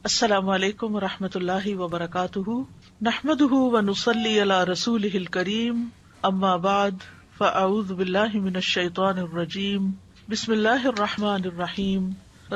السلام علیکم ورحمۃ اللہ وبرکاتہ، نحمده ونصلی علی رسولہ الکریم، اما بعد فاعوذ باللہ من الشیطان الرجیم، بسم اللہ الرحمن الرحیم،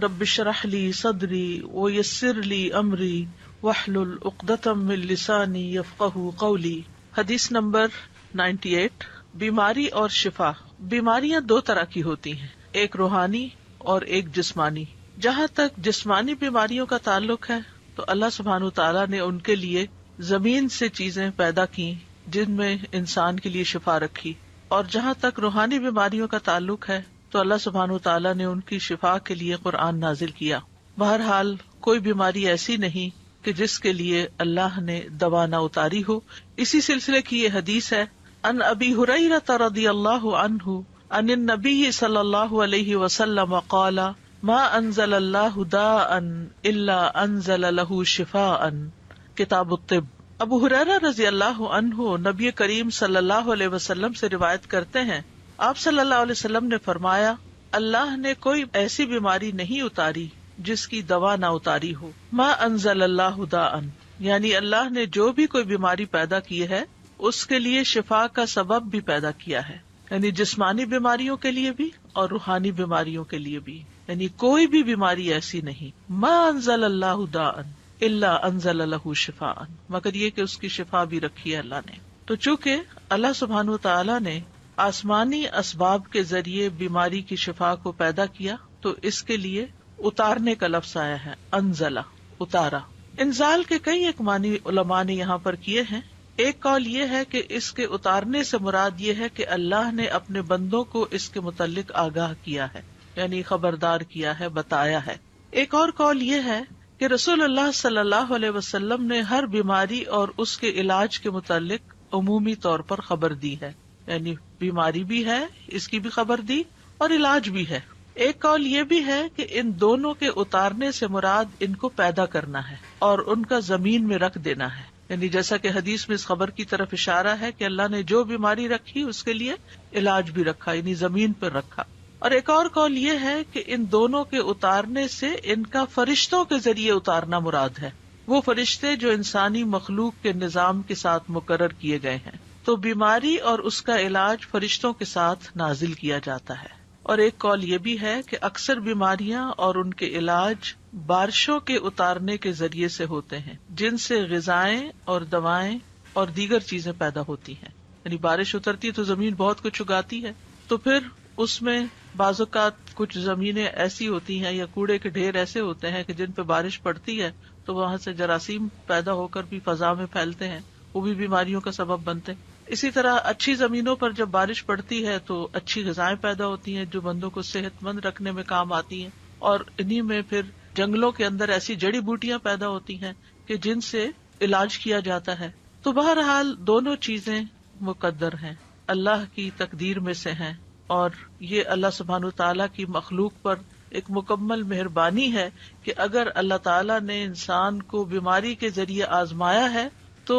رب اشرح لی صدری ویسر لی امری واحلل عقدۃ من لسانی یفقہوا قولی۔ حدیث نمبر 98، بیماری اور شفا۔ بیماریاں دو طرح کی ہوتی ہیں، ایک روحانی اور ایک جسمانی۔ جہاں تک جسمانی بیماریوں کا تعلق ہے تو اللہ سبحانہ وتعالیٰ نے ان کے لیے زمین سے چیزیں پیدا کی جن میں انسان کے لیے شفا رکھی، اور جہاں تک روحانی بیماریوں کا تعلق ہے تو اللہ سبحانہ وتعالیٰ نے ان کی شفا کے لیے قرآن نازل کیا۔ بہرحال کوئی بیماری ایسی نہیں کہ جس کے لیے اللہ نے دوا نہ اتاری ہو۔ اسی سلسلے کی یہ حدیث ہے، ان ابی ہریرہ رضی اللہ عنہ عن النبی صلی اللہ علیہ وسلم قال ما انزل اللہ داء الا انزل له شفاء، کتاب الطب۔ ابو ہریرہ رضی اللہ عنہ نبی کریم صلی اللہ علیہ وسلم سے روایت کرتے ہیں، آپ صلی اللہ علیہ وسلم نے فرمایا، اللہ نے کوئی ایسی بیماری نہیں اتاری جس کی دوا نہ اتاری ہو۔ ما انزل اللہ داء، یعنی اللہ نے جو بھی کوئی بیماری پیدا کی ہے اس کے لیے شفا کا سبب بھی پیدا کیا ہے، یعنی جسمانی بیماریوں کے لیے بھی اور روحانی بیماریوں کے لیے بھی، یعنی کوئی بھی بیماری ایسی نہیں۔ ما انزل اللہ داء الا انزل له شفاء، مگر یہ کہ اس کی شفا بھی رکھی ہے اللہ نے۔ تو چونکہ اللہ سبحانہ وتعالی نے آسمانی اسباب کے ذریعے بیماری کی شفا کو پیدا کیا تو اس کے لیے اتارنے کا لفظ آیا ہے، انزلہ، اتارا۔ انزال کے کئی ایک معنی علماء نے یہاں پر کیے ہیں۔ ایک قول یہ ہے کہ اس کے اتارنے سے مراد یہ ہے کہ اللہ نے اپنے بندوں کو اس کے متعلق آگاہ کیا ہے، یعنی خبردار کیا ہے، بتایا ہے۔ ایک اور قول یہ ہے کہ رسول اللہ صلی اللہ علیہ وسلم نے ہر بیماری اور اس کے علاج کے متعلق عمومی طور پر خبر دی ہے، یعنی بیماری بھی ہے، اس کی بھی خبر دی، اور علاج بھی ہے۔ ایک قول یہ بھی ہے کہ ان دونوں کے اتارنے سے مراد ان کو پیدا کرنا ہے اور ان کا زمین میں رکھ دینا ہے، یعنی جیسا کہ حدیث میں اس خبر کی طرف اشارہ ہے کہ اللہ نے جو بیماری رکھی اس کے لیے علاج بھی رکھا، یعنی زمین پر رکھا۔ اور ایک اور قول یہ ہے کہ ان دونوں کے اتارنے سے ان کا فرشتوں کے ذریعے اتارنا مراد ہے، وہ فرشتے جو انسانی مخلوق کے نظام کے ساتھ مقرر کیے گئے ہیں۔ تو بیماری اور اس کا علاج فرشتوں کے ساتھ نازل کیا جاتا ہے۔ اور ایک قول یہ بھی ہے کہ اکثر بیماریاں اور ان کے علاج بارشوں کے اتارنے کے ذریعے سے ہوتے ہیں، جن سے غذائیں اور دوائیں اور دیگر چیزیں پیدا ہوتی ہیں۔ یعنی بارش اترتی ہے تو زمین بہت کچھ اگاتی ہے، تو پھر اس میں بعض اوقات کچھ زمینیں ایسی ہوتی ہیں یا کوڑے کے ڈھیر ایسے ہوتے ہیں کہ جن پہ بارش پڑتی ہے تو وہاں سے جراثیم پیدا ہو کر بھی فضا میں پھیلتے ہیں، وہ بھی بیماریوں کا سبب بنتے ہیں۔ اسی طرح اچھی زمینوں پر جب بارش پڑتی ہے تو اچھی غذائیں پیدا ہوتی ہیں جو بندوں کو صحت مند رکھنے میں کام آتی ہیں، اور انہی میں پھر جنگلوں کے اندر ایسی جڑی بوٹیاں پیدا ہوتی ہیں کہ جن سے علاج کیا جاتا ہے۔ تو بہرحال دونوں چیزیں مقدر ہیں، اللہ کی تقدیر میں سے ہیں، اور یہ اللہ سبحانہ وتعالیٰ کی مخلوق پر ایک مکمل مہربانی ہے کہ اگر اللہ تعالیٰ نے انسان کو بیماری کے ذریعے آزمایا ہے تو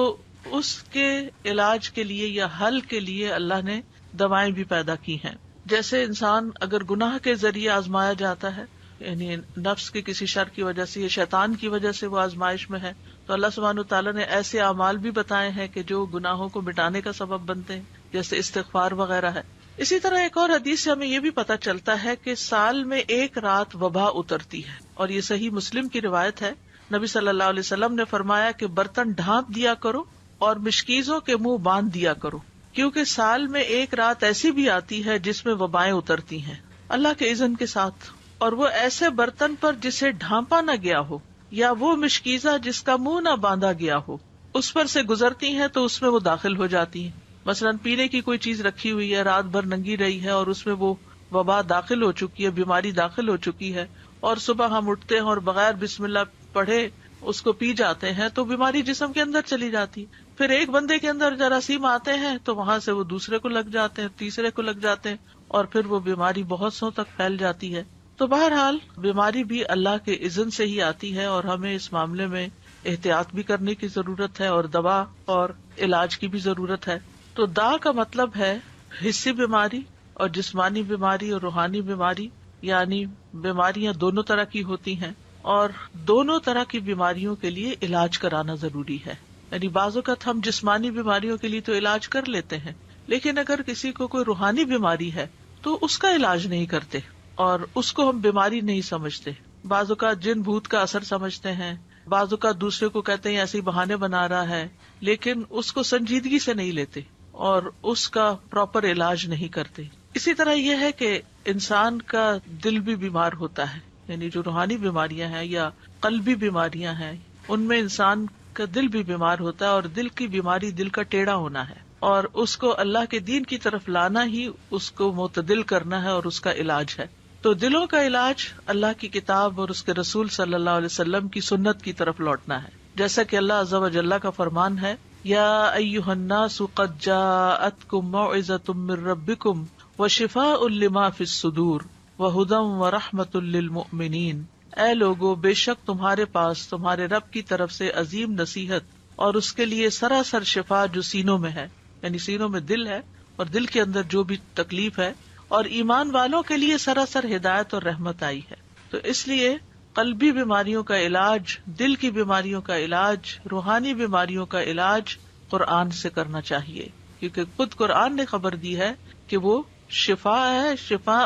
اس کے علاج کے لیے یا حل کے لیے اللہ نے دوائیں بھی پیدا کی ہیں۔ جیسے انسان اگر گناہ کے ذریعے آزمایا جاتا ہے، یعنی نفس کے کسی شر کی وجہ سے یا شیطان کی وجہ سے وہ آزمائش میں ہے، تو اللہ سبحانہ وتعالیٰ نے ایسے اعمال بھی بتائے ہیں کہ جو گناہوں کو مٹانے کا سبب بنتے ہیں، جیسے استغفار وغیرہ ہے۔ اسی طرح ایک اور حدیث سے ہمیں یہ بھی پتہ چلتا ہے کہ سال میں ایک رات وبا اترتی ہے، اور یہ صحیح مسلم کی روایت ہے۔ نبی صلی اللہ علیہ وسلم نے فرمایا کہ برتن ڈھانپ دیا کرو اور مشکیزوں کے منہ باندھ دیا کرو، کیونکہ سال میں ایک رات ایسی بھی آتی ہے جس میں وبائیں اترتی ہیں اللہ کے اذن کے ساتھ، اور وہ ایسے برتن پر جسے ڈھانپا نہ گیا ہو یا وہ مشکیزہ جس کا منہ نہ باندھا گیا ہو اس پر سے گزرتی ہیں تو اس میں وہ داخل ہو جاتی ہیں۔ مثلاً پینے کی کوئی چیز رکھی ہوئی ہے، رات بھر ننگی رہی ہے اور اس میں وہ وبا داخل ہو چکی ہے، بیماری داخل ہو چکی ہے، اور صبح ہم اٹھتے ہیں اور بغیر بسم اللہ پڑھے اس کو پی جاتے ہیں تو بیماری جسم کے اندر چلی جاتی۔ پھر ایک بندے کے اندر جراثیم آتے ہیں تو وہاں سے وہ دوسرے کو لگ جاتے ہیں، تیسرے کو لگ جاتے ہیں، اور پھر وہ بیماری بہت سو تک پھیل جاتی ہے۔ تو بہرحال بیماری بھی اللہ کے اذن سے ہی آتی ہے، اور ہمیں اس معاملے میں احتیاط بھی کرنے کی ضرورت ہے، اور دوا اور علاج کی بھی ضرورت ہے۔ تو دا کا مطلب ہے حسی بیماری، اور جسمانی بیماری اور روحانی بیماری، یعنی بیماریاں دونوں طرح کی ہوتی ہیں۔ اور دونوں طرح کی بیماریوں کے لیے علاج کرانا ضروری ہے. یعنی بعض اوقات ہم جسمانی بیماریوں کے لیے تو علاج کر لیتے ہیں، لیکن اگر کسی کو کوئی روحانی بیماری ہے تو اس کا علاج نہیں کرتے اور اس کو ہم بیماری نہیں سمجھتے. بعض اوقات جن بھوت کا اثر سمجھتے ہیں، بعض اوقات دوسرے کو کہتے ہیں ایسے ہی بہانے بنا رہا ہے، لیکن اس کو سنجیدگی سے نہیں لیتے اور اس کا پراپر علاج نہیں کرتے. اسی طرح یہ ہے کہ انسان کا دل بھی بیمار ہوتا ہے، یعنی جو روحانی بیماریاں ہیں یا قلبی بیماریاں ہیں ان میں انسان کا دل بھی بیمار ہوتا ہے، اور دل کی بیماری دل کا ٹیڑھا ہونا ہے، اور اس کو اللہ کے دین کی طرف لانا ہی اس کو معتدل کرنا ہے اور اس کا علاج ہے. تو دلوں کا علاج اللہ کی کتاب اور اس کے رسول صلی اللہ علیہ وسلم کی سنت کی طرف لوٹنا ہے. جیسا کہ اللہ عز و جل کا فرمان ہے، یا ایھا الناس قد جاءتکم موعظۃ من ربکم وشفاء لما فی الصدور وہدی ورحمۃ للمؤمنین. اے لوگو، بے شک تمہارے پاس تمہارے رب کی طرف سے عظیم نصیحت اور اس کے لیے سراسر شفا جو سینوں میں ہے، یعنی سینوں میں دل ہے اور دل کے اندر جو بھی تکلیف ہے، اور ایمان والوں کے لیے سراسر ہدایت اور رحمت آئی ہے. تو اس لیے قلبی بیماریوں کا علاج، دل کی بیماریوں کا علاج، روحانی بیماریوں کا علاج قرآن سے کرنا چاہیے، کیونکہ خود قرآن نے خبر دی ہے کہ وہ شفا ہے، شفاء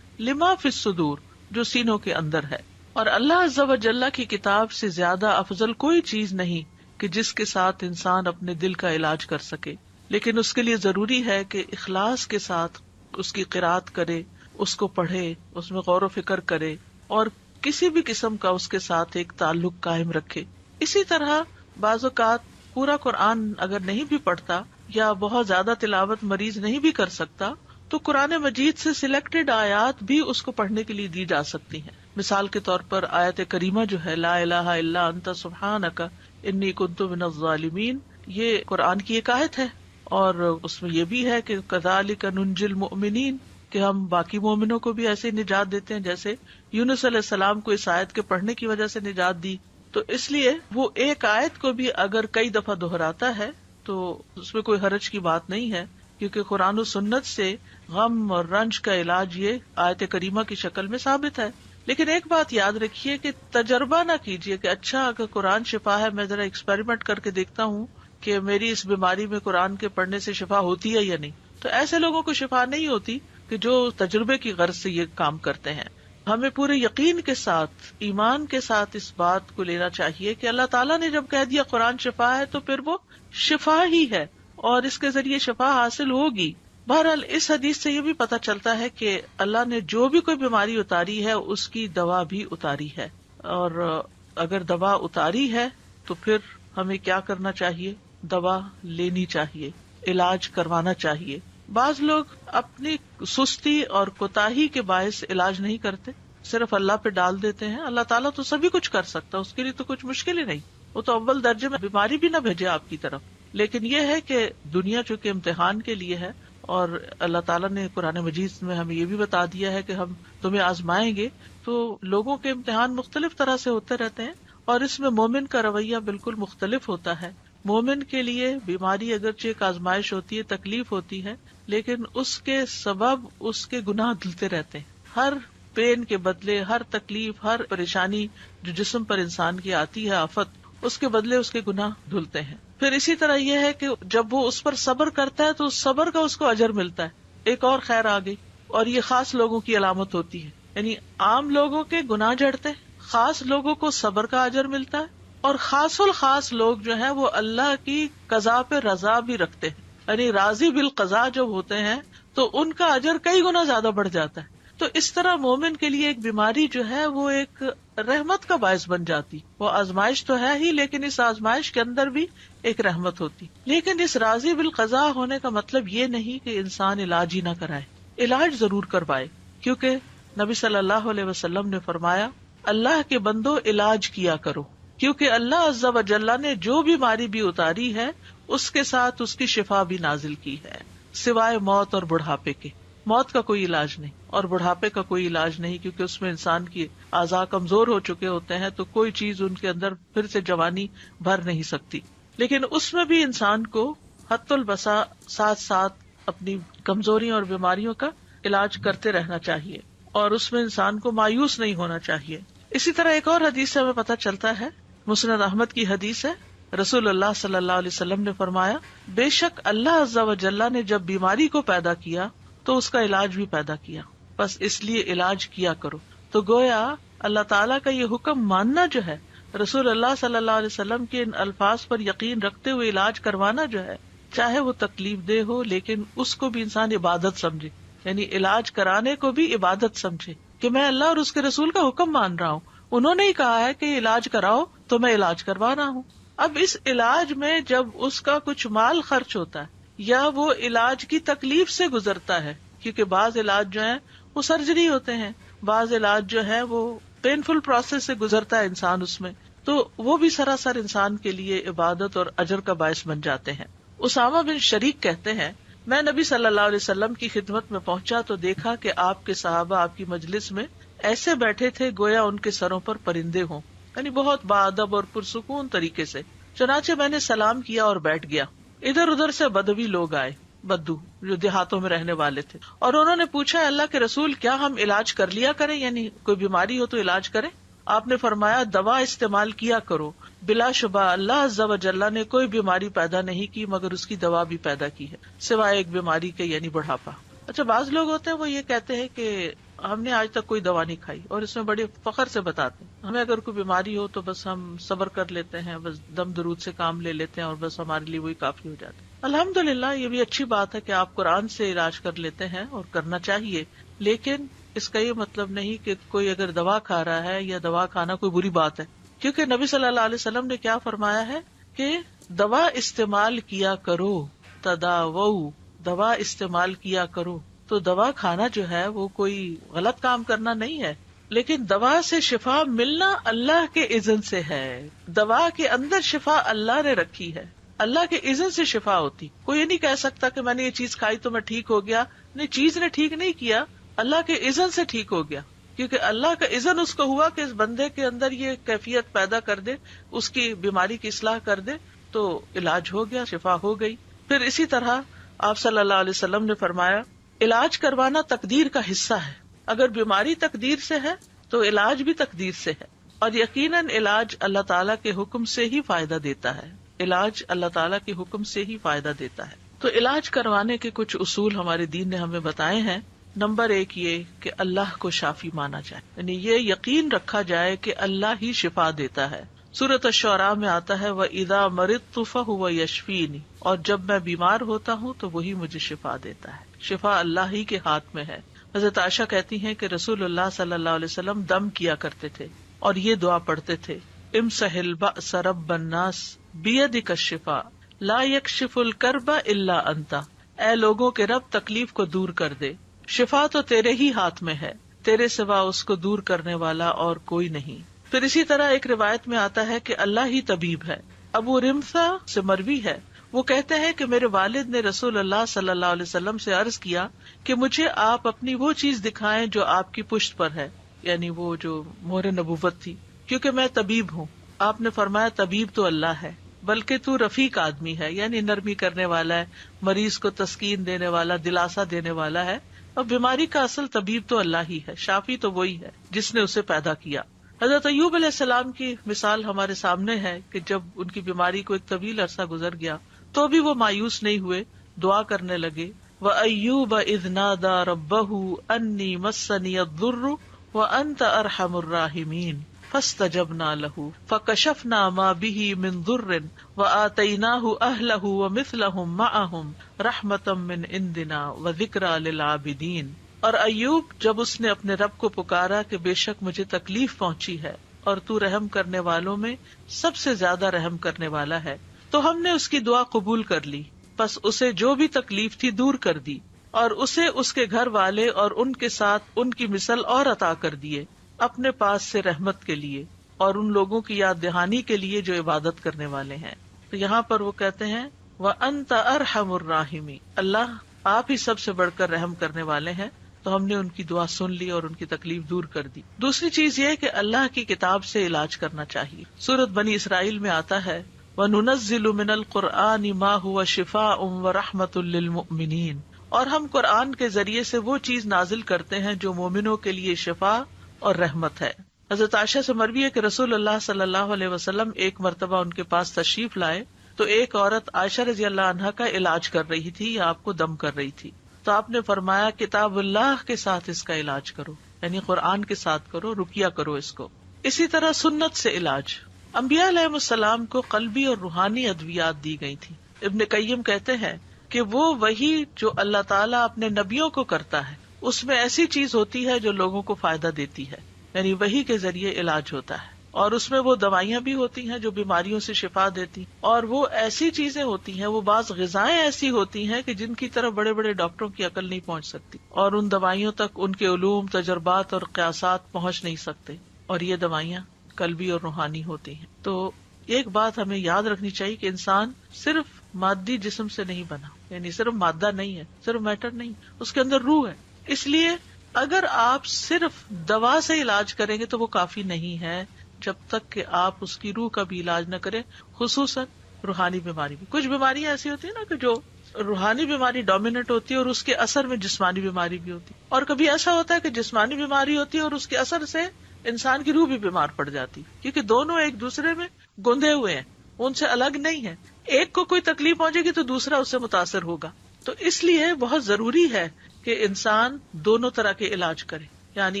لما فی الصدور، جو سینوں کے اندر ہے. اور اللہ عز و جل کی کتاب سے زیادہ افضل کوئی چیز نہیں کہ جس کے ساتھ انسان اپنے دل کا علاج کر سکے، لیکن اس کے لیے ضروری ہے کہ اخلاص کے ساتھ اس کی قرأت کرے، اس کو پڑھے، اس میں غور و فکر کرے اور کسی بھی قسم کا اس کے ساتھ ایک تعلق قائم رکھے. اسی طرح بعض اوقات پورا قرآن اگر نہیں بھی پڑھتا یا بہت زیادہ تلاوت مریض نہیں بھی کر سکتا تو قرآن مجید سے سلیکٹڈ آیات بھی اس کو پڑھنے کے لیے دی جا سکتی ہیں. مثال کے طور پر آیت کریمہ جو ہے لا الہ الا انت سبحانک انی کنت من الظالمین، یہ قرآن کی ایک آیت ہے، اور اس میں یہ بھی ہے کہ کذالک ننجی المؤمنین، کہ ہم باقی مومنوں کو بھی ایسے نجات دیتے ہیں جیسے یونس علیہ السلام کو اس آیت کے پڑھنے کی وجہ سے نجات دی. تو اس لیے وہ ایک آیت کو بھی اگر کئی دفعہ دہراتا ہے تو اس میں کوئی حرج کی بات نہیں ہے، کیونکہ قرآن و سنت سے غم اور رنج کا علاج یہ آیت کریمہ کی شکل میں ثابت ہے. لیکن ایک بات یاد رکھیے کہ تجربہ نہ کیجیے کہ اچھا اگر قرآن شفا ہے، میں ذرا ایکسپیریمنٹ کر کے دیکھتا ہوں کہ میری اس بیماری میں قرآن کے پڑھنے سے شفا ہوتی ہے یا نہیں. تو ایسے لوگوں کو شفا نہیں ہوتی کہ جو تجربے کی غرض سے یہ کام کرتے ہیں. ہمیں پورے یقین کے ساتھ، ایمان کے ساتھ اس بات کو لینا چاہیے کہ اللہ تعالیٰ نے جب کہہ دیا قرآن شفا ہے تو پھر وہ شفا ہی ہے اور اس کے ذریعے شفا حاصل ہوگی. بہرحال اس حدیث سے یہ بھی پتہ چلتا ہے کہ اللہ نے جو بھی کوئی بیماری اتاری ہے اس کی دوا بھی اتاری ہے، اور اگر دوا اتاری ہے تو پھر ہمیں کیا کرنا چاہیے؟ دوا لینی چاہیے، علاج کروانا چاہیے. بعض لوگ اپنی سستی اور کوتاہی کے باعث علاج نہیں کرتے، صرف اللہ پہ ڈال دیتے ہیں. اللہ تعالیٰ تو سبھی کچھ کر سکتا، اس کے لیے تو کچھ مشکل ہی نہیں، وہ تو اول درجے میں بیماری بھی نہ بھیجے آپ کی طرف. لیکن یہ ہے کہ دنیا چونکہ امتحان کے لیے ہے، اور اللہ تعالیٰ نے قرآن مجید میں ہمیں یہ بھی بتا دیا ہے کہ ہم تمہیں آزمائیں گے. تو لوگوں کے امتحان مختلف طرح سے ہوتے رہتے ہیں، اور اس میں مومن کا رویہ بالکل مختلف ہوتا ہے. مومن کے لیے بیماری اگرچہ ایک آزمائش ہوتی ہے، تکلیف ہوتی ہے، لیکن اس کے سبب اس کے گناہ دھلتے رہتے ہیں. ہر پین کے بدلے، ہر تکلیف، ہر پریشانی جو جسم پر انسان کی آتی ہے، آفت، اس کے بدلے اس کے گناہ دھلتے ہیں. پھر اسی طرح یہ ہے کہ جب وہ اس پر صبر کرتا ہے تو اس صبر کا اس کو اجر ملتا ہے. ایک اور خیر آ گئی، اور یہ خاص لوگوں کی علامت ہوتی ہے. یعنی عام لوگوں کے گناہ جھڑتے، خاص لوگوں کو صبر کا اجر ملتا ہے، اور خاص الخاص لوگ جو ہیں وہ اللہ کی قضا پہ رضا بھی رکھتے ہیں. یعنی راضی بالقضا جب ہوتے ہیں تو ان کا اجر کئی گنا زیادہ بڑھ جاتا ہے. تو اس طرح مومن کے لیے ایک بیماری جو ہے وہ ایک رحمت کا باعث بن جاتی. وہ آزمائش تو ہے ہی، لیکن اس آزمائش کے اندر بھی ایک رحمت ہوتی. لیکن اس راضی بالقضا ہونے کا مطلب یہ نہیں کہ انسان علاج ہی نہ کرائے، علاج ضرور کروائے، کیونکہ نبی صلی اللہ علیہ وسلم نے فرمایا اللہ کے بندو علاج کیا کرو، کیونکہ اللہ عز و جل نے جو بیماری بھی اتاری ہے اس کے ساتھ اس کی شفا بھی نازل کی ہے، سوائے موت اور بڑھاپے کے. موت کا کوئی علاج نہیں اور بڑھاپے کا کوئی علاج نہیں، کیونکہ اس میں انسان کی اعضاء کمزور ہو چکے ہوتے ہیں تو کوئی چیز ان کے اندر پھر سے جوانی بھر نہیں سکتی. لیکن اس میں بھی انسان کو حت البسا ساتھ ساتھ اپنی کمزوریوں اور بیماریوں کا علاج کرتے رہنا چاہیے، اور اس میں انسان کو مایوس نہیں ہونا چاہیے. اسی طرح ایک اور حدیث سے ہمیں پتہ چلتا ہے، مسند احمد کی حدیث ہے، رسول اللہ صلی اللہ علیہ وسلم نے فرمایا، بے شک اللہ عز و جل نے جب بیماری کو پیدا کیا تو اس کا علاج بھی پیدا کیا، بس اس لیے علاج کیا کرو۔ تو گویا اللہ تعالیٰ کا یہ حکم ماننا جو ہے، رسول اللہ صلی اللہ علیہ وسلم کے ان الفاظ پر یقین رکھتے ہوئے علاج کروانا جو ہے، چاہے وہ تکلیف دہ ہو لیکن اس کو بھی انسان عبادت سمجھے، یعنی علاج کرانے کو بھی عبادت سمجھے کہ میں اللہ اور اس کے رسول کا حکم مان رہا ہوں، انہوں نے ہی کہا ہے کہ علاج کراؤ تو میں علاج کروا رہا ہوں۔ اب اس علاج میں جب اس کا کچھ مال خرچ ہوتا ہے یا وہ علاج کی تکلیف سے گزرتا ہے، کیونکہ بعض علاج جو ہیں وہ سرجری ہوتے ہیں، بعض علاج جو ہے وہ پینفل پروسیس سے گزرتا ہے انسان، اس میں تو وہ بھی سراسر انسان کے لیے عبادت اور اجر کا باعث بن جاتے ہیں۔ اسامہ بن شریک کہتے ہیں، میں نبی صلی اللہ علیہ وسلم کی خدمت میں پہنچا تو دیکھا کہ آپ کے صحابہ آپ کی مجلس میں ایسے بیٹھے تھے گویا ان کے سروں پر پرندے ہوں، یعنی بہت باادب اور پرسکون طریقے سے۔ چنانچہ میں نے سلام کیا اور بیٹھ گیا۔ ادھر ادھر سے بدوی لوگ آئے، بدو جو دیہاتوں میں رہنے والے تھے، اور انہوں نے پوچھا، اللہ کے رسول کیا ہم علاج کر لیا کریں، یعنی کوئی بیماری ہو تو علاج کریں؟ آپ نے فرمایا، دوا استعمال کیا کرو، بلا شبہ اللہ عز و جل نے کوئی بیماری پیدا نہیں کی مگر اس کی دوا بھی پیدا کی ہے، سوائے ایک بیماری کے، یعنی بڑھاپا۔ اچھا، بعض لوگ ہوتے ہیں وہ یہ کہتے ہیں کہ ہم نے آج تک کوئی دوا نہیں کھائی، اور اس میں بڑے فخر سے بتاتے ہیں ہمیں اگر کوئی بیماری ہو تو بس ہم صبر کر لیتے ہیں، بس دم درود سے کام لے لیتے ہیں اور بس ہمارے لیے وہی کافی ہو جاتا ہے۔ الحمدللہ یہ بھی اچھی بات ہے کہ آپ قرآن سے علاج کر لیتے ہیں اور کرنا چاہیے، لیکن اس کا یہ مطلب نہیں کہ کوئی اگر دوا کھا رہا ہے یا دوا کھانا کوئی بری بات ہے، کیونکہ نبی صلی اللہ علیہ وسلم نے کیا فرمایا ہے کہ دوا استعمال کیا کرو، تداوؤ، دوا استعمال کیا کرو۔ تو دوا کھانا جو ہے وہ کوئی غلط کام کرنا نہیں ہے، لیکن دوا سے شفا ملنا اللہ کے اذن سے ہے، دوا کے اندر شفا اللہ نے رکھی ہے، اللہ کے اذن سے شفا ہوتی۔ کوئی یہ نہیں کہہ سکتا کہ میں نے یہ چیز کھائی تو میں ٹھیک ہو گیا، نہیں، چیز نے ٹھیک نہیں کیا، اللہ کے اذن سے ٹھیک ہو گیا، کیونکہ اللہ کا اذن اس کو ہوا کہ اس بندے کے اندر یہ کیفیت پیدا کر دے، اس کی بیماری کی اصلاح کر دے، تو علاج ہو گیا، شفا ہو گئی۔ پھر اسی طرح آپ صلی اللہ علیہ وسلم نے فرمایا، علاج کروانا تقدیر کا حصہ ہے، اگر بیماری تقدیر سے ہے تو علاج بھی تقدیر سے ہے، اور یقیناً علاج اللہ تعالیٰ کے حکم سے ہی فائدہ دیتا ہے، علاج اللہ تعالیٰ کے حکم سے ہی فائدہ دیتا ہے۔ تو علاج کروانے کے کچھ اصول ہمارے دین نے ہمیں بتائے ہیں۔ نمبر 1 یہ کہ اللہ کو شافی مانا جائے، یعنی یہ یقین رکھا جائے کہ اللہ ہی شفا دیتا ہے۔ سورۃ الشعراء میں آتا ہے، وَإِذَا مَرِضْتُ فَهُوَ يَشْفِينِ، اور جب میں بیمار ہوتا ہوں تو وہی مجھے شفا دیتا ہے، شفا اللہ ہی کے ہاتھ میں ہے۔ حضرت عائشہ کہتی ہیں کہ رسول اللہ صلی اللہ علیہ وسلم دم کیا کرتے تھے اور یہ دعا پڑھتے تھے، امسح البأس رب الناس بیدک الشفاء لا یکشف الکرب الا انت، اے لوگوں کے رب تکلیف کو دور کر دے، شفا تو تیرے ہی ہاتھ میں ہے، تیرے سوا اس کو دور کرنے والا اور کوئی نہیں۔ پھر اسی طرح ایک روایت میں آتا ہے کہ اللہ ہی طبیب ہے۔ ابو رمثا سے مروی ہے، وہ کہتے ہیں کہ میرے والد نے رسول اللہ صلی اللہ علیہ وسلم سے عرض کیا کہ مجھے آپ اپنی وہ چیز دکھائیں جو آپ کی پشت پر ہے، یعنی وہ جو مہر نبوت تھی، کیونکہ میں طبیب ہوں۔ آپ نے فرمایا، طبیب تو اللہ ہے، بلکہ تو رفیق آدمی ہے، یعنی نرمی کرنے والا ہے، مریض کو تسکین دینے والا، دلاسا دینے والا ہے، اور بیماری کا اصل طبیب تو اللہ ہی ہے، شافی تو وہی ہے جس نے اسے پیدا کیا۔ حضرت ایوب علیہ السلام کی مثال ہمارے سامنے ہے کہ جب ان کی بیماری کو ایک طویل عرصہ گزر گیا تو بھی وہ مایوس نہیں ہوئے، دعا کرنے لگے، وَأَيُّوبَ إِذْ نَادَى رَبَّهُ أَنِّي مَسَّنِيَ الضُّرُّ وَأَنْتَ أَرْحَمُ الرَّاحِمِينَ فَاسْتَجَبْنَا لَهُ فَكَشَفْنَا مَا بِهِ مِنْ ضُرٍّ وَآتَيْنَاهُ أَهْلَهُ وَمِثْلَهُمْ مَعَهُمْ رَحْمَةً مِّنْ عِنْدِنَا وَذِكْرَىٰ لِلْعَابِدِينَ۔ اور ایوب جب اس نے اپنے رب کو پکارا کہ بے شک مجھے تکلیف پہنچی ہے اور تو رحم کرنے والوں میں سب سے زیادہ رحم کرنے والا ہے، تو ہم نے اس کی دعا قبول کر لی، پس اسے جو بھی تکلیف تھی دور کر دی، اور اسے اس کے گھر والے اور ان کے ساتھ ان کی مثل اور عطا کر دیے، اپنے پاس سے رحمت کے لیے اور ان لوگوں کی یاد دہانی کے لیے جو عبادت کرنے والے ہیں۔ تو یہاں پر وہ کہتے ہیں وَأَنْتَ أَرْحَمُ الرَّاحِمِينَ، اللہ آپ ہی سب سے بڑھ کر رحم کرنے والے ہیں۔ تو ہم نے ان کی دعا سن لی اور ان کی تکلیف دور کر دی۔ دوسری چیز یہ کہ اللہ کی کتاب سے علاج کرنا چاہیے۔ سورۃ بنی اسرائیل میں آتا ہے، وَنُنَزِّلُ مِنَ الْقُرْآنِ مَا هُوَ شِفَاءٌ وَرَحْمَةٌ لِّلْمُؤْمِنِينَ، اور ہم قرآن کے ذریعے سے وہ چیز نازل کرتے ہیں جو مومنوں کے لیے شفا اور رحمت ہے۔ حضرت عائشہ سے مروی ہے کہ رسول اللہ صلی اللہ علیہ وسلم ایک مرتبہ ان کے پاس تشریف لائے تو ایک عورت عائشہ رضی اللہ عنہا کا علاج کر رہی تھی یا آپ کو دم کر رہی تھی، تو آپ نے فرمایا کتاب اللہ کے ساتھ اس کا علاج کرو، یعنی قرآن کے ساتھ کرو، رقیہ کرو اس کو۔ اسی طرح سنت سے علاج، انبیاء علیہ السلام کو قلبی اور روحانی ادویات دی گئی تھی۔ ابن قیم کہتے ہیں کہ وہ وہی جو اللہ تعالیٰ اپنے نبیوں کو کرتا ہے اس میں ایسی چیز ہوتی ہے جو لوگوں کو فائدہ دیتی ہے، یعنی وہی کے ذریعے علاج ہوتا ہے، اور اس میں وہ دوائیاں بھی ہوتی ہیں جو بیماریوں سے شفا دیتی، اور وہ ایسی چیزیں ہوتی ہیں، وہ بعض غذائیں ایسی ہوتی ہیں کہ جن کی طرف بڑے بڑے ڈاکٹروں کی عقل نہیں پہنچ سکتی، اور ان دوائیوں تک ان کے علوم، تجربات اور قیاسات پہنچ نہیں سکتے، اور یہ دوائیاں قلبی اور روحانی ہوتی ہیں۔ تو ایک بات ہمیں یاد رکھنی چاہیے کہ انسان صرف مادی جسم سے نہیں بنا، یعنی صرف مادہ نہیں ہے، صرف میٹر نہیں، اس کے اندر روح ہے۔ اس لیے اگر آپ صرف دوا سے علاج کریں گے تو وہ کافی نہیں ہے، جب تک کہ آپ اس کی روح کا بھی علاج نہ کریں، خصوصاً روحانی بیماری بھی۔ کچھ بیماریاں ایسی ہوتی ہیں نا کہ جو روحانی بیماری ڈومیننٹ ہوتی ہے اور اس کے اثر میں جسمانی بیماری بھی ہوتی ہے، اور کبھی ایسا ہوتا ہے کہ جسمانی بیماری ہوتی ہے اور اس کے اثر سے انسان کی روح بھی بیمار پڑ جاتی، کیونکہ دونوں ایک دوسرے میں گندے ہوئے ہیں، ان سے الگ نہیں ہے۔ ایک کو کوئی تکلیف پہنچے گی تو دوسرا اس سے متاثر ہوگا۔ تو اس لیے بہت ضروری ہے کہ انسان دونوں طرح کے علاج کرے، یعنی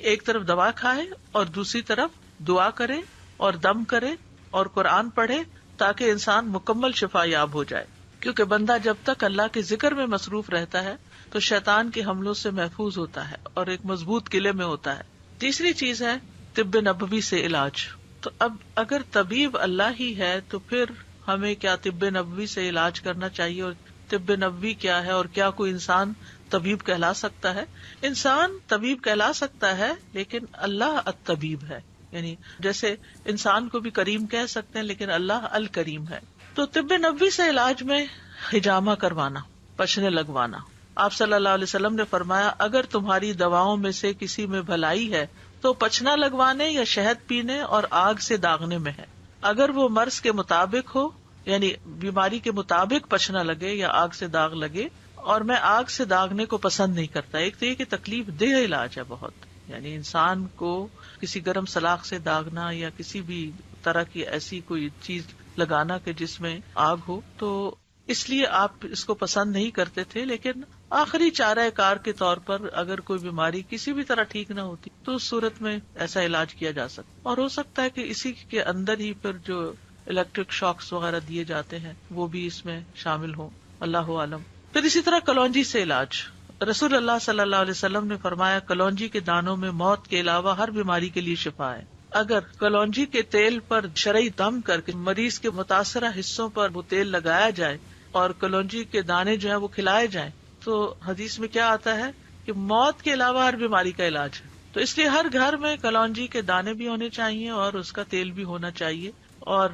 ایک طرف دوا کھائے اور دوسری طرف دعا کرے اور دم کرے اور قرآن پڑھے، تاکہ انسان مکمل شفا یاب ہو جائے۔ کیونکہ بندہ جب تک اللہ کے ذکر میں مصروف رہتا ہے تو شیطان کے حملوں سے محفوظ ہوتا ہے اور ایک مضبوط قلعے میں ہوتا ہے۔ تیسری چیز ہے طب نبوی سے علاج۔ تو اب اگر طبیب اللہ ہی ہے تو پھر ہمیں کیا طب نبوی سے علاج کرنا چاہیے، اور طب نبوی کیا ہے، اور کیا کوئی انسان طبیب کہلا سکتا ہے؟ انسان طبیب کہلا سکتا ہے، لیکن اللہ الطبیب ہے، یعنی جیسے انسان کو بھی کریم کہہ سکتے ہیں لیکن اللہ الکریم ہے۔ تو طب نبوی سے علاج میں حجامہ کروانا، پچھنے لگوانا۔ آپ صلی اللہ علیہ وسلم نے فرمایا اگر تمہاری دواؤں میں سے کسی میں بھلائی ہے تو پچھنا لگوانے یا شہد پینے اور آگ سے داغنے میں ہے، اگر وہ مرض کے مطابق ہو، یعنی بیماری کے مطابق پچھنا لگے یا آگ سے داغ لگے۔ اور میں آگ سے داغنے کو پسند نہیں کرتا۔ ایک تو یہ کہ تکلیف دہ علاج ہے بہت، یعنی انسان کو کسی گرم سلاخ سے داغنا یا کسی بھی طرح کی ایسی کوئی چیز لگانا کہ جس میں آگ ہو، تو اس لیے آپ اس کو پسند نہیں کرتے تھے۔ لیکن آخری چارہ کار کے طور پر اگر کوئی بیماری کسی بھی طرح ٹھیک نہ ہوتی تو اس صورت میں ایسا علاج کیا جا سکتا، اور ہو سکتا ہے کہ اسی کے اندر ہی پھر جو الیکٹرک شاکس وغیرہ دیے جاتے ہیں وہ بھی اس میں شامل ہوں، اللہ عالم۔ پھر اسی طرح کلونجی سے علاج، رسول اللہ صلی اللہ علیہ وسلم نے فرمایا کلونجی کے دانوں میں موت کے علاوہ ہر بیماری کے لیے شفا ہے۔ اگر کلونجی کے تیل پر شرعی دم کر کے مریض کے متاثرہ حصوں پر وہ تیل لگایا جائے اور کلونجی کے دانے جو ہیں وہ کھلائے جائیں تو حدیث میں کیا آتا ہے کہ موت کے علاوہ ہر بیماری کا علاج ہے۔ تو اس لیے ہر گھر میں کلونجی کے دانے بھی ہونے چاہیے اور اس کا تیل بھی ہونا چاہیے۔ اور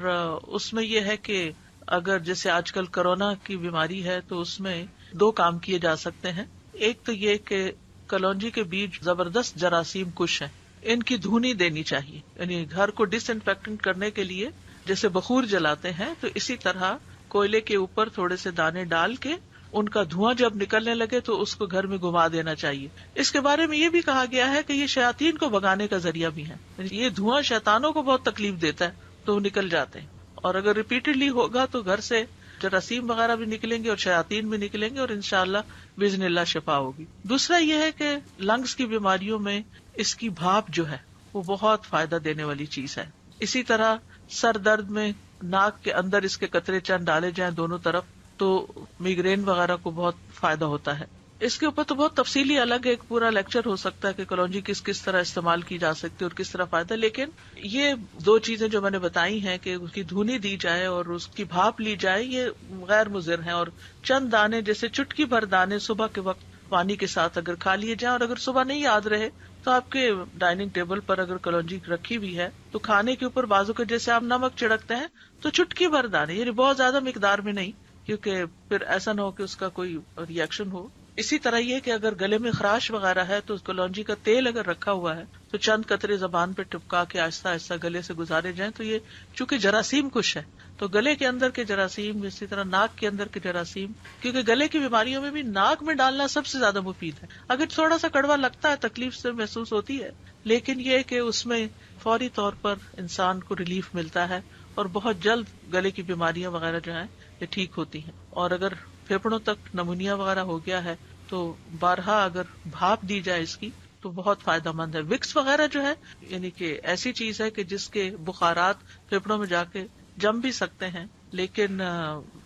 اس میں یہ ہے کہ اگر جیسے آج کل کورونا کی بیماری ہے تو اس میں 2 کام کیے جا سکتے ہیں۔ ایک تو یہ کہ کلونجی کے بیج زبردست جراثیم کش ہیں، ان کی دھونی دینی چاہیے، یعنی گھر کو ڈس انفیکٹنٹ کرنے کے لیے جیسے بخور جلاتے ہیں تو اسی طرح کوئلے کے اوپر تھوڑے سے دانے ڈال کے ان کا دھواں جب نکلنے لگے تو اس کو گھر میں گھما دینا چاہیے۔ اس کے بارے میں یہ بھی کہا گیا ہے کہ یہ شیاطین کو بھگانے کا ذریعہ بھی ہے، یہ دھواں شیطانوں کو بہت تکلیف دیتا ہے تو وہ نکل جاتے ہیں، اور اگر ریپیٹڈلی ہوگا تو گھر سے جراثیم وغیرہ بھی نکلیں گے اور شیاطین بھی نکلیں گے اور انشاءاللہ باذن اللہ شفا ہوگی۔ دوسرا یہ ہے کہ لنگز کی بیماریوں میں اس کی بھاپ جو ہے وہ بہت فائدہ دینے والی چیز ہے۔ اسی طرح سر درد میں ناک کے اندر اس کے قطرے چند ڈالے جائیں دونوں طرف تو میگرین وغیرہ کو بہت فائدہ ہوتا ہے۔ اس کے اوپر تو بہت تفصیلی الگ ایک پورا لیکچر ہو سکتا ہے کہ کلونجی کس طرح استعمال کی جا سکتی ہے اور کس طرح فائدہ، لیکن یہ 2 چیزیں جو میں نے بتائی ہیں کہ اس کی دھونی دی جائے اور اس کی بھاپ لی جائے یہ غیر مضر ہیں، اور چند دانے جیسے چٹکی بھر دانے صبح کے وقت پانی کے ساتھ اگر کھا لیے جائیں، اور اگر صبح نہیں یاد رہے تو آپ کے ڈائننگ ٹیبل پر اگر کلونجی رکھی ہوئی ہے تو کھانے کے اوپر بازو کے جیسے آپ نمک چھڑکتے ہیں تو چٹکی بھر دانے، یعنی بہت زیادہ مقدار میں نہیں، کیونکہ پھر ایسا نہ ہو کہ اس کا کوئی ری ایکشن ہو۔ اسی طرح یہ کہ اگر گلے میں خراش وغیرہ ہے تو کلونجی کا تیل اگر رکھا ہوا ہے تو چند قطرے زبان پہ ٹپکا کے آہستہ آہستہ گلے سے گزارے جائیں تو یہ چونکہ جراثیم کش ہے تو گلے کے اندر کے جراثیم، اسی طرح ناک کے اندر کے جراثیم، کیونکہ گلے کی بیماریوں میں بھی ناک میں ڈالنا سب سے زیادہ مفید ہے۔ اگر تھوڑا سا کڑوا لگتا ہے، تکلیف سے محسوس ہوتی ہے، لیکن یہ کہ اس میں فوری طور پر انسان کو ریلیف ملتا ہے اور بہت جلد گلے کی بیماریاں وغیرہ جو ہیں یہ ٹھیک ہوتی ہیں. اور اگر پھیپھڑوں تک نمونیا وغیرہ ہو گیا ہے تو بارہا اگر بھاپ دی جائے اس کی تو بہت فائدہ مند ہے. وکس وغیرہ جو ہے یعنی کہ ایسی چیز ہے کہ جس کے بخارات پھیپھڑوں میں جا کے جم بھی سکتے ہیں، لیکن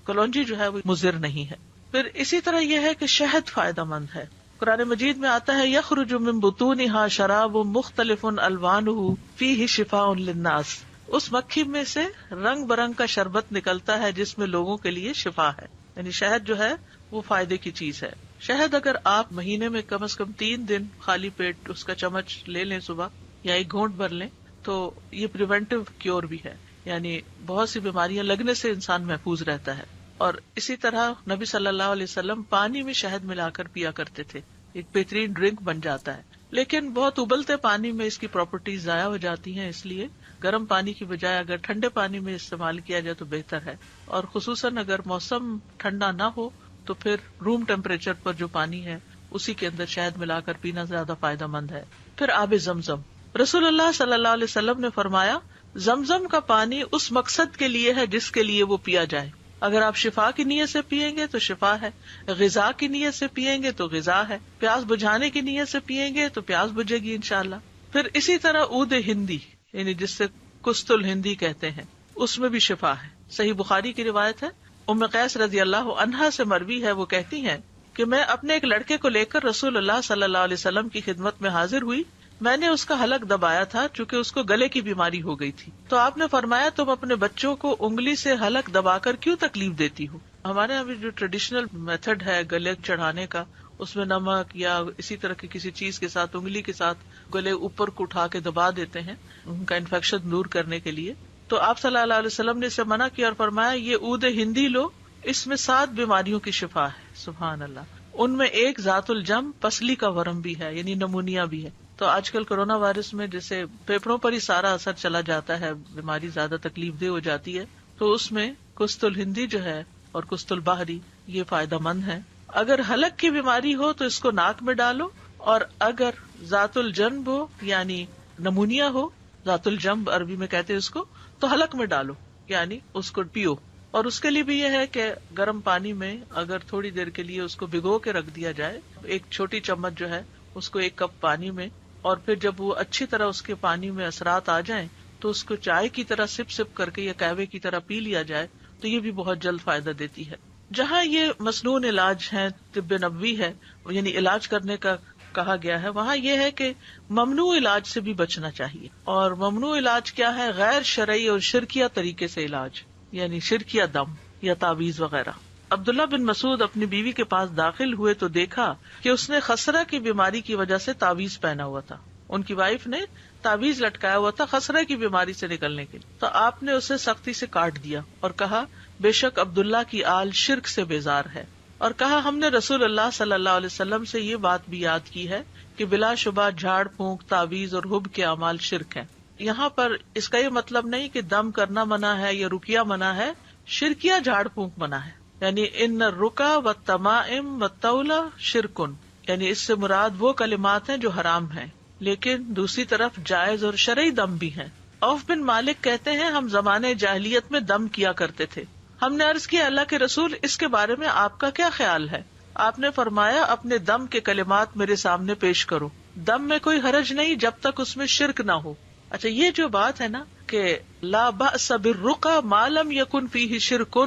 کلونجی جو ہے وہ مضر نہیں ہے. پھر اسی طرح یہ ہے کہ شہد فائدہ مند ہے. قرآن مجید میں آتا ہے یخرج من بطونها شراب مختلف الوانه فیہ شفاء للناس. اس مکھی میں سے رنگ برنگ کا شربت نکلتا ہے جس میں لوگوں کے لیے شفا ہے. یعنی شہد جو ہے وہ فائدے کی چیز ہے. شہد اگر آپ مہینے میں کم از کم 3 دن خالی پیٹ اس کا چمچ لے لیں صبح یا ایک گھونٹ بھر لیں تو یہ پریونٹیو کیور بھی ہے، یعنی بہت سی بیماریاں لگنے سے انسان محفوظ رہتا ہے. اور اسی طرح نبی صلی اللہ علیہ وسلم پانی میں شہد ملا کر پیا کرتے تھے، ایک بہترین ڈرنک بن جاتا ہے. لیکن بہت ابلتے پانی میں اس کی پراپرٹیز ضائع ہو جاتی ہیں، اس لیے گرم پانی کی بجائے اگر ٹھنڈے پانی میں استعمال کیا جائے تو بہتر ہے. اور خصوصاً اگر موسم ٹھنڈا نہ ہو تو پھر روم ٹیمپریچر پر جو پانی ہے اسی کے اندر شہد ملا کر پینا زیادہ فائدہ مند ہے. پھر آب زمزم، رسول اللہ صلی اللہ علیہ وسلم نے فرمایا زمزم کا پانی اس مقصد کے لیے ہے جس کے لیے وہ پیا جائے. اگر آپ شفا کی نیت سے پیئیں گے تو شفا ہے، غذا کی نیت سے پیئیں گے تو غذا ہے، پیاس بجھانے کی نیت سے پیئیں گے تو پیاس بجھے گی انشاءاللہ. پھر اسی طرح عود ہندی یعنی جس سے کست الہندی کہتے ہیں اس میں بھی شفا ہے. صحیح بخاری کی روایت ہے، ام قیس رضی اللہ عنہا سے مروی ہے، وہ کہتی ہیں کہ میں اپنے ایک لڑکے کو لے کر رسول اللہ صلی اللہ علیہ وسلم کی خدمت میں حاضر ہوئی. میں نے اس کا حلق دبایا تھا چونکہ اس کو گلے کی بیماری ہو گئی تھی. تو آپ نے فرمایا تم اپنے بچوں کو انگلی سے حلق دبا کر کیوں تکلیف دیتی ہو؟ ہمارے یہاں بھی جو ٹریڈیشنل میتھڈ ہے گلے چڑھانے کا، اس میں نمک یا اسی طرح کی کسی چیز کے ساتھ انگلی کے ساتھ گلے اوپر کو اٹھا کے دبا دیتے ہیں ان کا انفیکشن دور کرنے کے لیے. تو آپ صلی اللہ علیہ وسلم نے اسے منع کیا اور فرمایا یہ عود ہندی لو، اس میں 7 بیماریوں کی شفا ہے. سبحان اللہ. ان میں ایک ذات الجم پسلی کا ورم بھی ہے یعنی نمونیا بھی ہے. تو آج کل کورونا وائرس میں جیسے پھیپھڑوں پر ہی سارا اثر چلا جاتا ہے، بیماری زیادہ تکلیف دہ ہو جاتی ہے، تو اس میں کست الہندی جو ہے اور کست البحری یہ فائدہ مند ہے. اگر حلق کی بیماری ہو تو اس کو ناک میں ڈالو، اور اگر ذات الجنب ہو یعنی نمونیا ہو، ذات الجنب عربی میں کہتے ہیں اس کو، تو حلق میں ڈالو یعنی اس کو پیو. اور اس کے لیے بھی یہ ہے کہ گرم پانی میں اگر تھوڑی دیر کے لیے اس کو بھگو کے رکھ دیا جائے، ایک چھوٹی چمچ جو ہے اس کو 1 کپ پانی میں، اور پھر جب وہ اچھی طرح اس کے پانی میں اثرات آ جائیں تو اس کو چائے کی طرح سپ سپ کر کے یا قہوے کی طرح پی لیا جائے تو یہ بھی بہت جلد فائدہ دیتی ہے. جہاں یہ مسنون علاج ہے، طب نبوی ہے، یعنی علاج کرنے کا کہا گیا ہے، وہاں یہ ہے کہ ممنوع علاج سے بھی بچنا چاہیے. اور ممنوع علاج کیا ہے؟ غیر شرعی اور شرکیہ طریقے سے علاج، یعنی شرکیہ دم یا تعویذ وغیرہ. عبداللہ بن مسعود اپنی بیوی کے پاس داخل ہوئے تو دیکھا کہ اس نے خسرہ کی بیماری کی وجہ سے تعویذ پہنا ہوا تھا. ان کی وائف نے تعویذ لٹکایا ہوا تھا خسرہ کی بیماری سے نکلنے کے لیے. تو آپ نے اسے سختی سے کاٹ دیا اور کہا بے شک عبداللہ کی آل شرک سے بیزار ہے. اور کہا ہم نے رسول اللہ صلی اللہ علیہ وسلم سے یہ بات بھی یاد کی ہے کہ بلا شبہ جھاڑ پھونک، تعویذ اور حب کے اعمال شرک ہیں. یہاں پر اس کا یہ مطلب نہیں کہ دم کرنا منع ہے یا رقیہ منع ہے، شرکیہ جھاڑ پھونک منع ہے. یعنی ان الرقا والتمائم والطولہ شرکن، یعنی اس سے مراد وہ کلمات ہیں جو حرام ہیں، لیکن دوسری طرف جائز اور شرعی دم بھی ہیں. عوف بن مالک کہتے ہیں ہم زمانے جاہلیت میں دم کیا کرتے تھے. ہم نے عرض کیا اللہ کے رسول اس کے بارے میں آپ کا کیا خیال ہے؟ آپ نے فرمایا اپنے دم کے کلمات میرے سامنے پیش کرو، دم میں کوئی حرج نہیں جب تک اس میں شرک نہ ہو. اچھا، یہ جو بات ہے نا کہ لا بأس بالرقى ما لم يكن فيه شرک،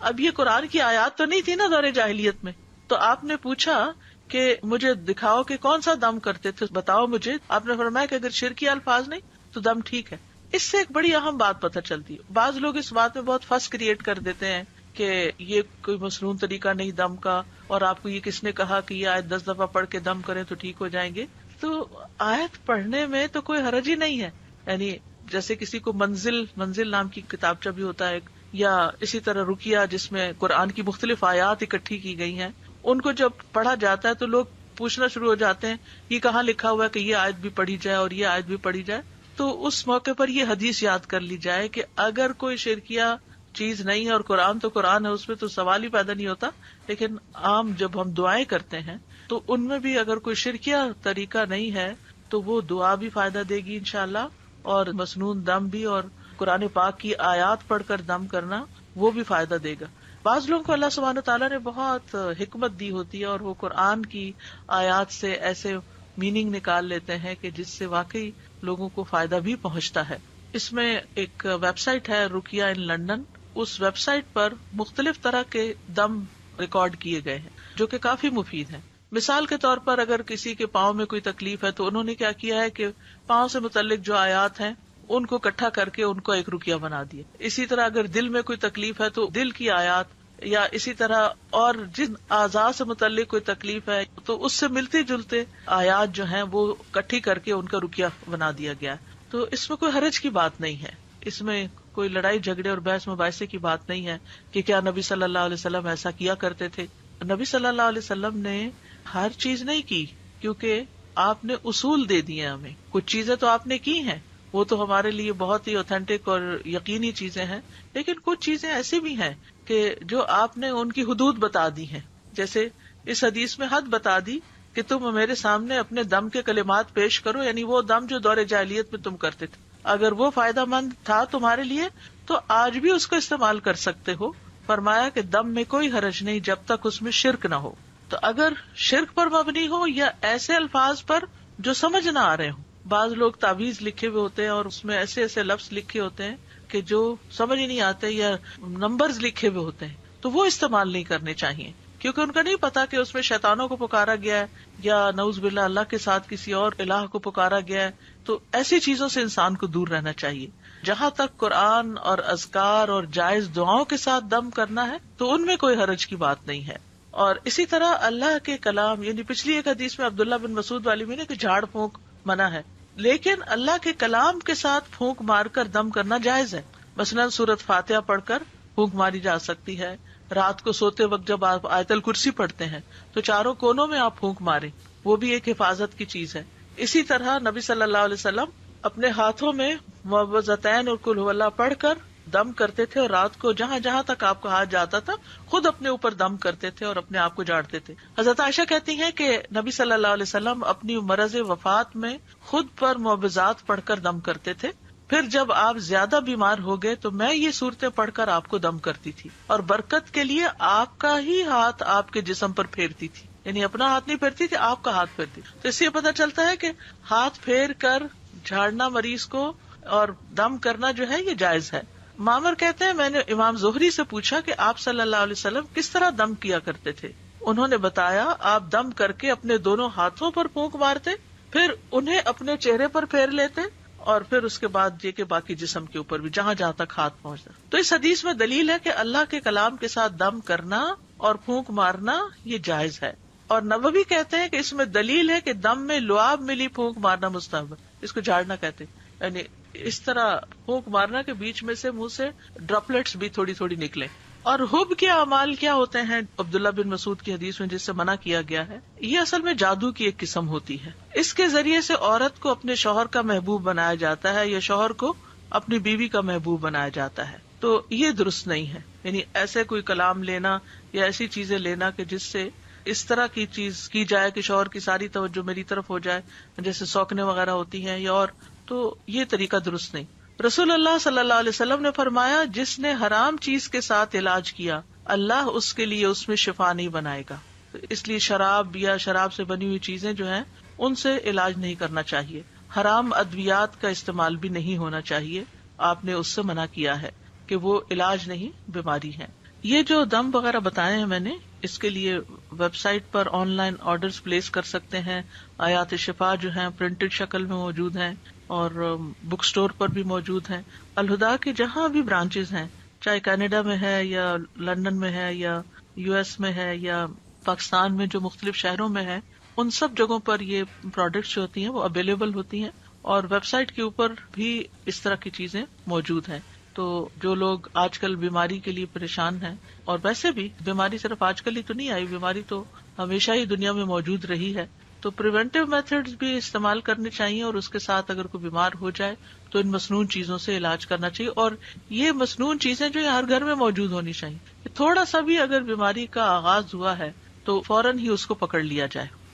اب یہ قرآن کی آیات تو نہیں تھی نا دور جاہلیت میں. تو آپ نے پوچھا کہ مجھے دکھاؤ کہ کون سا دم کرتے تھے، بتاؤ مجھے. آپ نے فرمایا کہ اگر شرکی الفاظ نہیں تو دم ٹھیک ہے. اس سے ایک بڑی اہم بات پتہ چلتی ہے. بعض لوگ اس بات میں بہت فس کریٹ کر دیتے ہیں کہ یہ کوئی مسنون طریقہ نہیں دم کا، اور آپ کو یہ کس نے کہا کہ یہ آیت 10 دفعہ پڑھ کے دم کریں تو ٹھیک ہو جائیں گے. تو آیت پڑھنے میں تو کوئی حرج ہی نہیں ہے. یعنی جیسے کسی کو منزل نام کی کتابچہ بھی ہوتا ہے، یا اسی طرح رقیہ جس میں قرآن کی مختلف آیات اکٹھی کی گئی ہیں، ان کو جب پڑھا جاتا ہے تو لوگ پوچھنا شروع ہو جاتے ہیں یہ کہاں لکھا ہوا ہے کہ یہ آیت بھی پڑھی جائے اور یہ آیت بھی پڑھی جائے. تو اس موقع پر یہ حدیث یاد کر لی جائے کہ اگر کوئی شرکیہ چیز نہیں ہے اور قرآن تو قرآن ہے، اس میں تو سوال ہی پیدا نہیں ہوتا، لیکن عام جب ہم دعائیں کرتے ہیں تو ان میں بھی اگر کوئی شرکیہ طریقہ نہیں ہے تو وہ دعا بھی فائدہ دے گی انشاءاللہ، اور مسنون دم بھی، اور قرآن پاک کی آیات پڑھ کر دم کرنا وہ بھی فائدہ دے گا. بعض لوگوں کو اللہ سبحانہ تعالیٰ نے بہت حکمت دی ہوتی ہے اور وہ قرآن کی آیات سے ایسے میننگ نکال لیتے ہیں کہ جس سے واقعی لوگوں کو فائدہ بھی پہنچتا ہے. اس میں ایک ویب سائٹ ہے رقیہ ان لنڈن، اس ویب سائٹ پر مختلف طرح کے دم ریکارڈ کیے گئے ہیں جو کہ کافی مفید ہیں. مثال کے طور پر اگر کسی کے پاؤں میں کوئی تکلیف ہے تو انہوں نے کیا کیا ہے کہ پاؤں سے متعلق جو آیات ہیں ان کو اکٹھا کر کے ان کو ایک رقیہ بنا دیا. اسی طرح اگر دل میں کوئی تکلیف ہے تو دل کی آیات، یا اسی طرح اور جن اعضاء سے متعلق کوئی تکلیف ہے تو اس سے ملتے جلتے آیات جو ہیں وہ اکٹھی کر کے ان کا رقیہ بنا دیا گیا. تو اس میں کوئی حرج کی بات نہیں ہے، اس میں کوئی لڑائی جھگڑے اور بحث مباحثے کی بات نہیں ہے کہ کیا نبی صلی اللہ علیہ وسلم ایسا کیا کرتے تھے. نبی صلی اللہ علیہ وسلم نے ہر چیز نہیں کی، کیونکہ آپ نے اصول دے دیے ہمیں. کچھ چیزیں تو آپ نے کی ہیں، وہ تو ہمارے لیے بہت ہی اوتھینٹک اور یقینی چیزیں ہیں، لیکن کچھ چیزیں ایسی بھی ہیں کہ جو آپ نے ان کی حدود بتا دی ہیں. جیسے اس حدیث میں حد بتا دی کہ تم میرے سامنے اپنے دم کے کلمات پیش کرو، یعنی وہ دم جو دور جاہلیت میں تم کرتے تھے، اگر وہ فائدہ مند تھا تمہارے لیے تو آج بھی اس کو استعمال کر سکتے ہو. فرمایا کہ دم میں کوئی حرج نہیں جب تک اس میں شرک نہ ہو. تو اگر شرک پر مبنی ہو یا ایسے الفاظ پر جو سمجھ نہ آ رہے ہوں، بعض لوگ تعویذ لکھے ہوئے ہوتے ہیں اور اس میں ایسے ایسے لفظ لکھے ہوتے ہیں کہ جو سمجھ ہی نہیں آتے، یا نمبرز لکھے ہوئے ہوتے ہیں، تو وہ استعمال نہیں کرنے چاہیے، کیونکہ ان کا نہیں پتا کہ اس میں شیطانوں کو پکارا گیا ہے یا نعوذ باللہ اللہ کے ساتھ کسی اور الہ کو پکارا گیا ہے. تو ایسی چیزوں سے انسان کو دور رہنا چاہیے. جہاں تک قرآن اور اذکار اور جائز دعاؤں کے ساتھ دم کرنا ہے تو ان میں کوئی حرج کی بات نہیں ہے. اور اسی طرح اللہ کے کلام، یعنی پچھلی ایک حدیث میں عبداللہ بن مسعود والی میں نے کہ جھاڑ پھونک منع ہے، لیکن اللہ کے کلام کے ساتھ پھونک مار کر دم کرنا جائز ہے. مثلاً سورۃ فاتحہ پڑھ کر پھونک ماری جا سکتی ہے. رات کو سوتے وقت جب آپ آیت الکرسی پڑھتے ہیں تو چاروں کونوں میں آپ پھونک ماریں، وہ بھی ایک حفاظت کی چیز ہے. اسی طرح نبی صلی اللہ علیہ وسلم اپنے ہاتھوں میں معوذتین اور قل ھو اللہ پڑھ کر دم کرتے تھے، اور رات کو جہاں جہاں تک آپ کا ہاتھ جاتا تھا خود اپنے اوپر دم کرتے تھے اور اپنے آپ کو جھاڑتے تھے. حضرت عائشہ کہتی ہیں کہ نبی صلی اللہ علیہ وسلم اپنی مرض وفات میں خود پر معوذات پڑھ کر دم کرتے تھے. پھر جب آپ زیادہ بیمار ہو گئے تو میں یہ صورتیں پڑھ کر آپ کو دم کرتی تھی، اور برکت کے لیے آپ کا ہی ہاتھ آپ کے جسم پر پھیرتی تھی، یعنی اپنا ہاتھ نہیں پھیرتی تھی، آپ کا ہاتھ پھیرتی. تو اس سے پتا چلتا ہے کہ ہاتھ پھیر کر جھاڑنا مریض کو اور دم کرنا جو ہے یہ جائز ہے. معمر کہتے ہیں میں نے امام زہری سے پوچھا کہ آپ صلی اللہ علیہ وسلم کس طرح دم کیا کرتے تھے. انہوں نے بتایا آپ دم کر کے اپنے دونوں ہاتھوں پر پھونک مارتے، پھر انہیں اپنے چہرے پر پھیر لیتے، اور پھر اس کے بعد یہ کہ باقی جسم کے اوپر بھی جہاں جہاں تک ہاتھ پہنچتا. تو اس حدیث میں دلیل ہے کہ اللہ کے کلام کے ساتھ دم کرنا اور پھونک مارنا یہ جائز ہے. اور نووی کہتے ہیں کہ اس میں دلیل ہے کہ دم میں لعاب ملی پھونک مارنا مستحب ہے، اس کو جھاڑنا کہتے ہیں، یعنی اس طرح پھونک مارنا کے بیچ میں سے منہ سے ڈراپلیٹس بھی تھوڑی تھوڑی نکلے. اور حب کے اعمال کیا ہوتے ہیں عبداللہ بن مسعود کی حدیث میں جس سے منع کیا گیا ہے، یہ اصل میں جادو کی ایک قسم ہوتی ہے. اس کے ذریعے سے عورت کو اپنے شوہر کا محبوب بنایا جاتا ہے یا شوہر کو اپنی بیوی کا محبوب بنایا جاتا ہے. تو یہ درست نہیں ہے، یعنی ایسے کوئی کلام لینا یا ایسی چیزیں لینا کہ جس سے اس طرح کی چیز کی جائے کہ شوہر کی ساری توجہ میری طرف ہو جائے، جیسے سوکنے وغیرہ ہوتی ہیں یا اور، تو یہ طریقہ درست نہیں. رسول اللہ صلی اللہ علیہ وسلم نے فرمایا جس نے حرام چیز کے ساتھ علاج کیا اللہ اس کے لیے اس میں شفا نہیں بنائے گا. اس لیے شراب یا شراب سے بنی ہوئی چیزیں جو ہیں ان سے علاج نہیں کرنا چاہیے. حرام ادویات کا استعمال بھی نہیں ہونا چاہیے، آپ نے اس سے منع کیا ہے کہ وہ علاج نہیں بیماری ہے. یہ جو دم وغیرہ بتائے ہیں میں نے، اس کے لیے ویب سائٹ پر آن لائن آرڈرز پلیس کر سکتے ہیں. آیات شفا جو ہیں پرنٹڈ شکل میں موجود ہیں اور بک سٹور پر بھی موجود ہیں. الہدا کے جہاں بھی برانچز ہیں، چاہے کینیڈا میں ہے یا لندن میں ہے یا یو ایس میں ہے یا پاکستان میں جو مختلف شہروں میں ہے، ان سب جگہوں پر یہ پروڈکٹس جو ہوتی ہیں وہ اویلیبل ہوتی ہیں، اور ویب سائٹ کے اوپر بھی اس طرح کی چیزیں موجود ہیں. تو جو لوگ آج کل بیماری کے لیے پریشان ہیں، اور ویسے بھی بیماری صرف آج کل ہی تو نہیں آئی، بیماری تو ہمیشہ ہی دنیا میں موجود رہی ہے، تو پریونٹیو میتھڈز بھی استعمال کرنے چاہیے، اور اس کے ساتھ اگر کوئی بیمار ہو جائے تو ان مسنون چیزوں سے علاج کرنا چاہیے. اور یہ مسنون چیزیں جو ہر گھر میں موجود ہونی چاہیے. تھوڑا سا بھی اگر بیماری کا آغاز ہوا ہے تو فوراً ہی اس کو پکڑ لیا جائے.